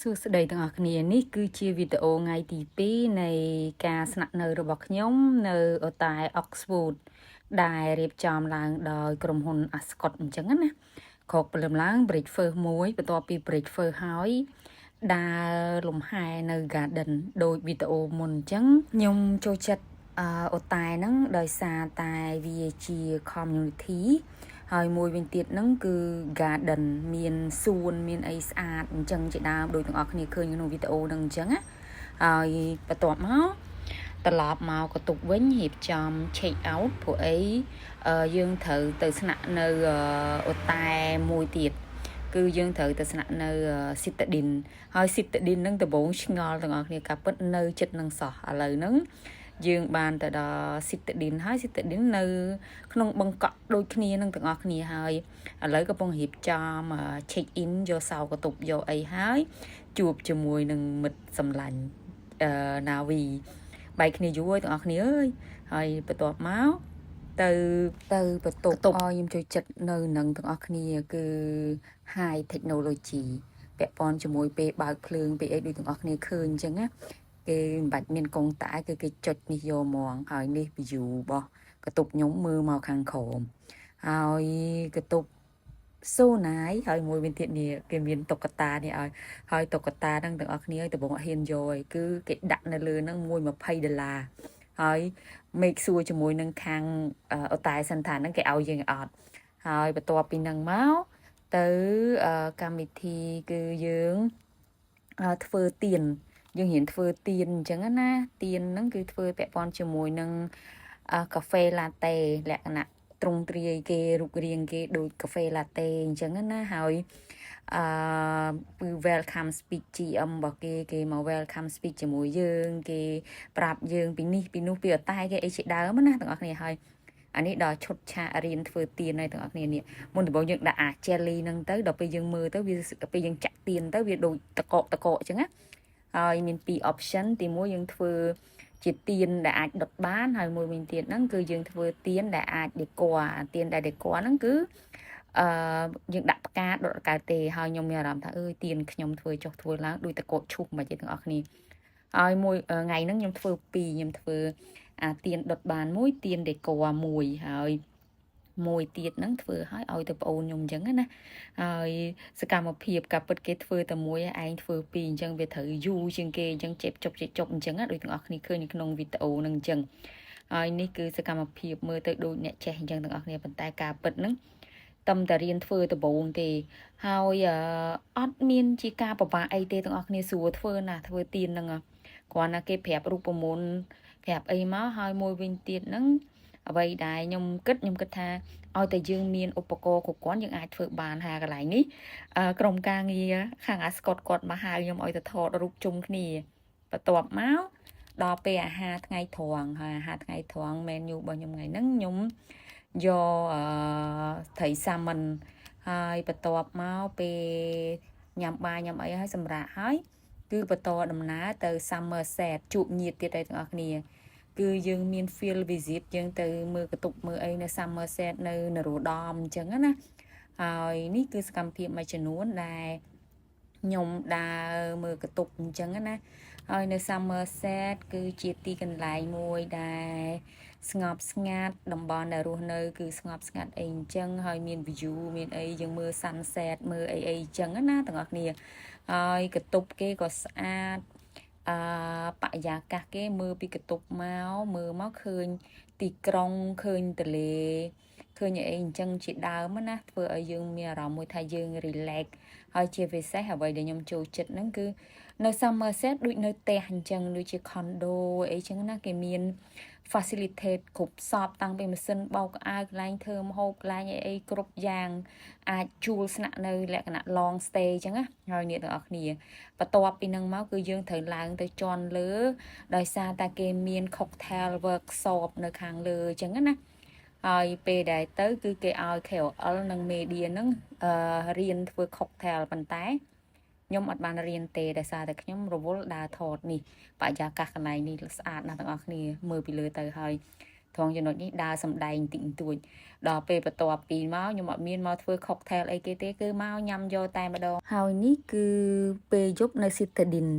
សួស្តីទាំងអស់គ្នានេះគឺជាវីដេអូថ្ងៃទី2នៃការស្នាក់នៅរបស់ខ្ញុំនៅអូតែ Oxford ដែលរៀបចំឡើងដោយក្រុមហ៊ុន Ascot អញ្ចឹងណាក្រោកព្រលឹមឡើង breakfast មួយបន្ទាប់ពី breakfast ហើយដើរលំហែនៅ garden ដូចវីដេអូមុនអញ្ចឹងខ្ញុំចូលចិត្តអូតែហ្នឹងដោយសារតែវាជា community ហើយមួយវិញទៀតហ្នឹងគឺ garden មានសួនមានអីស្អាតអញ្ចឹងជាដើមដូចទាំងអស់គ្នាឃើញក្នុងវីដេអូហ្នឹងអញ្ចឹងណាហើយបន្ទាប់មកត្រឡប់មកកតុកវិញរៀបចំ check out ព្រោះអីយើងត្រូវទៅស្នាក់នៅអូតែមួយទៀតគឺយើងត្រូវទៅស្នាក់នៅ Citadine ហើយ Citadine ហ្នឹងដំបូងឆ្ងល់ទាំងអស់គ្នាការពិតនៅចិត្តនឹងសោះឥឡូវហ្នឹងយើងបានទៅដល់ Citadine ហើយ Citadine នៅក្នុងបឹងកក់ដូចគ្នានឹងទាំងអស់គ្នាហើយឥឡូវកំពុងរៀបចំ check in យកសោកតុបយកអីហើយជួបជាមួយនឹងមិត្តសម្លាញ់ណាវីបែកគ្នាយូរហើយទាំងអស់គ្នាអើយហើយបន្ទាប់មកទៅបន្ទប់ខ្ញុំចូលចិត្តនៅនឹងទាំងអស់គ្នាគឺ high technology ពាក់ព័ន្ធជាមួយពេលបើកភ្លើងពេលអីដូចទាំងអស់គ្នាឃើញអញ្ចឹងណាគេមិនបាច់មានកងតាគឺគេចុចនេះយកហ្មងហើយនេះ view របស់កតុបខ្ញុំមើលមកខាងក្រោមហើយកតុបសូណាយហើយមួយវិញទៀតនេះគេមានតុក្កតានេះឲ្យហើយតុក្កតាហ្នឹងទាំងអស់គ្នាដំបងអត់ហ៊ានយកឯងគឺគេដាក់នៅលើហ្នឹង$120ហើយ make sure ជាមួយនឹងខាងអូតែសិនថាហ្នឹងគេឲ្យយើងអត់ហើយបន្ទាប់ពីហ្នឹងមកទៅកម្មវិធីគឺយើងធ្វើទៀនយើងរៀនធ្វើទៀនអញ្ចឹងណាទៀនហ្នឹងគឺធ្វើពាក់ព័ន្ធជាមួយនឹងកាហ្វេឡាតេលក្ខណៈទ្រង់ទ្រាយគេរូបរាងគេដូចកាហ្វេឡាតេអញ្ចឹងណាហើយគឺ welcome speech GM របស់គេមក welcome speech ជាមួយយើងគេប្រាប់យើងពីនេះពីនោះពីអតែគេអីជាដើមណាទាំងអស់គ្នាហើយអានេះដល់ឈុតឆាករៀនធ្វើទៀនហើយទាំងអស់គ្នានេះមុនដំបូងយើងដាក់អា jelly ហ្នឹងទៅដល់ពេលយើងមើលទៅវាពេលយើងចាក់ទៀនទៅវាដូចតកកអញ្ចឹងណាហើយមាន2 option ទី1យើងធ្វើជាទៀនដែលអាចដុតបានហើយមួយវិញទៀតហ្នឹងគឺយើងធ្វើទៀនដែលអាចដេក័រទៀនដែលដេក័រហ្នឹងគឺយើងដាក់ផ្កាដុតកៅទេហើយខ្ញុំមានអារម្មណ៍ថាអើយទៀនខ្ញុំធ្វើចុះធ្វើឡើងដូចតកឈូសមិនទេទាំងអស់គ្នាហើយមួយថ្ងៃហ្នឹងខ្ញុំធ្វើ2ខ្ញុំធ្វើទៀនដុតបានមួយទៀនដេក័រមួយហើយមួយទៀតហ្នឹងធ្វើឲ្យទៅប្អូនខ្ញុំអញ្ចឹងណាហើយសកម្មភាពការពិតគេធ្វើតែមួយឯងធ្វើពីរអញ្ចឹងវាត្រូវយូរជាងគេអញ្ចឹងចេបចប់អញ្ចឹងដូចទាំងអស់គ្នាឃើញនៅក្នុងវីដេអូហ្នឹងអញ្ចឹងហើយនេះគឺសកម្មភាពមើលទៅដូចអ្នកចេះអញ្ចឹងទាំងអស់គ្នាប៉ុន្តែការពិតហ្នឹងតំតែរៀនធ្វើដំបូងទេហើយអត់មានជាការពិបាកអីទេទាំងអស់គ្នាស្រួលធ្វើណាធ្វើទៀនហ្នឹងគ្រាន់តែគេប្រាប់រូបមន្តប្រាប់អីមកហើយមួយវិញទៀតហ្នឹងអ្វីដែលខ្ញុំគិតថាឲ្យតែយើងមានឧបករណ៍គ្រប់គ្រាន់យើងអាចធ្វើបានហើយកន្លែងនេះក្រុមការងារខាងអាស្កុតគាត់មកហៅខ្ញុំឲ្យទៅថតរូបជុំគ្នាបន្ទាប់មកដល់ពេលអាហារថ្ងៃត្រង់ហើយអាហារថ្ងៃត្រង់ menu របស់ខ្ញុំថ្ងៃហ្នឹងខ្ញុំយកត្រីសាម៉ិនហើយបន្ទាប់មកពេលញ៉ាំបាយញ៉ាំអីហើយសម្រាប់ហើយគឺបន្តដំណើរទៅ Somerset ជួបញាតិទៀតទាំងអស់គ្នាគឺយើងមាន field visit យើងទៅមើលកតុបមើលអីនៅ Somerset នៅនរោត្តមអញ្ចឹងណាហើយនេះគឺសកម្មភាពមួយចំនួនដែលខ្ញុំដើរមើលកតុបអញ្ចឹងណាហើយនៅ Somerset គឺជាទីកន្លែងមួយដែលស្ងប់ស្ងាត់តំបន់ដែលរស់នៅគឺស្ងប់ស្ងាត់អីអញ្ចឹងហើយមាន view មានអីយើងមើល sunset មើលអីអញ្ចឹងណាទាំងអស់គ្នាហើយកតុបគេក៏ស្អាតបរិយាកាសគេមើលពីកតុបមើលមកឃើញទីក្រុងឃើញទន្លេឃើញអីអញ្ចឹងជាដើមណាធ្វើឲ្យយើងមានអារម្មណ៍មួយថាយើង relax ហើយជាពិសេសអ្វីដែលខ្ញុំចូលចិត្តហ្នឹងគឺនៅ Somerset ដូចនៅផ្ទះអញ្ចឹងដូចជា condo អីចឹងណាគេមាន facilitate គ្រប់សពតាំងពីម៉ាស៊ីនបោកអាវកន្លែងធ្វើម្ហូបកន្លែងអីគ្រប់យ៉ាងអាចជួលស្នាក់នៅលក្ខណៈ long stay ចឹងណាហើយអ្នកទាំងអស់គ្នាបន្ទាប់ពីហ្នឹងមកគឺយើងត្រូវឡើងទៅជាន់លើដោយសារតែគេមាន cocktail workshop នៅខាងលើចឹងណាហើយពេលដែលទៅគឺគេឲ្យ KOL និង media ហ្នឹងរៀនធ្វើ cocktail ប៉ុន្តែខ្ញុំអត់បានរៀនទេដោយសារតែខ្ញុំរវល់ដើរថតនេះបរិយាកាសកន្លែងនេះស្អាតណាស់ទាំងអស់គ្នាមើលពីលើទៅហើយ ថងចំណុចនេះដើរសំដែងតិចតួចដល់ពេលបន្ទាប់ពីមកខ្ញុំអត់មានមកធ្វើ cocktail អីគេទេគឺមកញ៉ាំយកតែម្ដងហើយនេះគឺពេលយប់នៅ Citadine